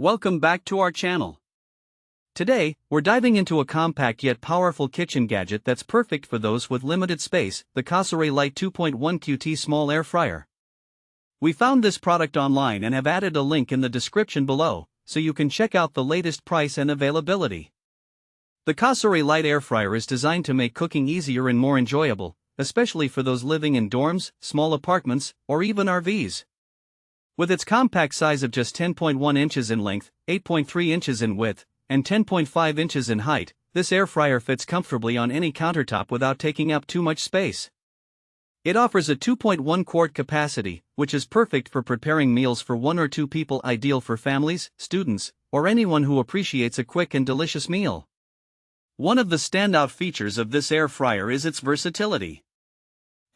Welcome back to our channel. Today, we're diving into a compact yet powerful kitchen gadget that's perfect for those with limited space, the Cosori Lite 2.1 QT Small Air Fryer. We found this product online and have added a link in the description below, so you can check out the latest price and availability. The Cosori Lite Air Fryer is designed to make cooking easier and more enjoyable, especially for those living in dorms, small apartments, or even RVs. With its compact size of just 10.1 inches in length, 8.3 inches in width, and 10.5 inches in height, this air fryer fits comfortably on any countertop without taking up too much space. It offers a 2.1 quart capacity, which is perfect for preparing meals for 1 or 2 people, ideal for families, students, or anyone who appreciates a quick and delicious meal. One of the standout features of this air fryer is its versatility.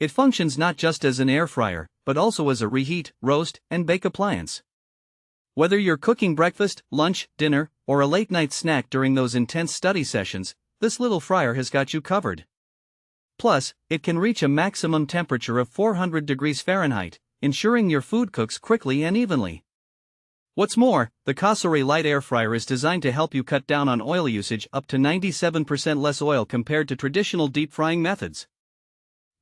It functions not just as an air fryer, but also as a reheat, roast, and bake appliance. Whether you're cooking breakfast, lunch, dinner, or a late-night snack during those intense study sessions, this little fryer has got you covered. Plus, it can reach a maximum temperature of 400 degrees Fahrenheit, ensuring your food cooks quickly and evenly. What's more, the Cosori Lite Air Fryer is designed to help you cut down on oil usage, up to 97% less oil compared to traditional deep frying methods.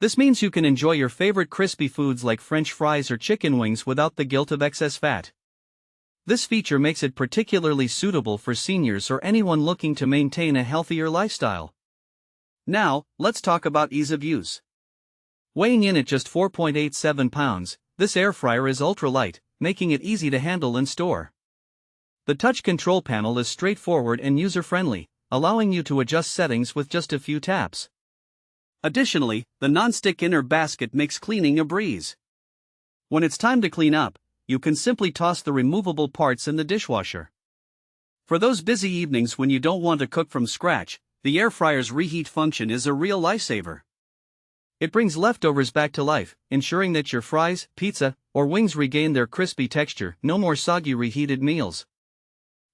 This means you can enjoy your favorite crispy foods like French fries or chicken wings without the guilt of excess fat. This feature makes it particularly suitable for seniors or anyone looking to maintain a healthier lifestyle. Now, let's talk about ease of use. Weighing in at just 4.87 pounds, this air fryer is ultra-light, making it easy to handle and store. The touch control panel is straightforward and user-friendly, allowing you to adjust settings with just a few taps. Additionally, the nonstick inner basket makes cleaning a breeze. When it's time to clean up, you can simply toss the removable parts in the dishwasher. For those busy evenings when you don't want to cook from scratch, the air fryer's reheat function is a real lifesaver. It brings leftovers back to life, ensuring that your fries, pizza, or wings regain their crispy texture. No more soggy reheated meals.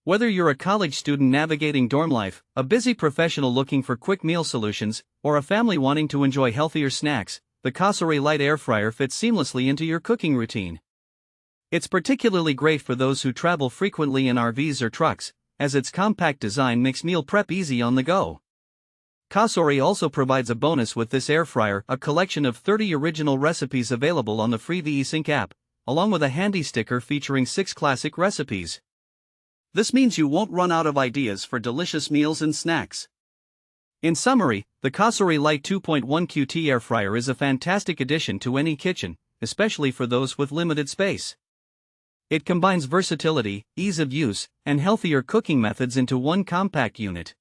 Whether you're a college student navigating dorm life, a busy professional looking for quick meal solutions, or a family wanting to enjoy healthier snacks, the Cosori Lite Air Fryer fits seamlessly into your cooking routine. It's particularly great for those who travel frequently in RVs or trucks, as its compact design makes meal prep easy on the go. Cosori also provides a bonus with this air fryer, a collection of 30 original recipes available on the free VeSync app, along with a handy sticker featuring 6 classic recipes. This means you won't run out of ideas for delicious meals and snacks. In summary, the Cosori Lite 2.1 QT Air Fryer is a fantastic addition to any kitchen, especially for those with limited space. It combines versatility, ease of use, and healthier cooking methods into one compact unit.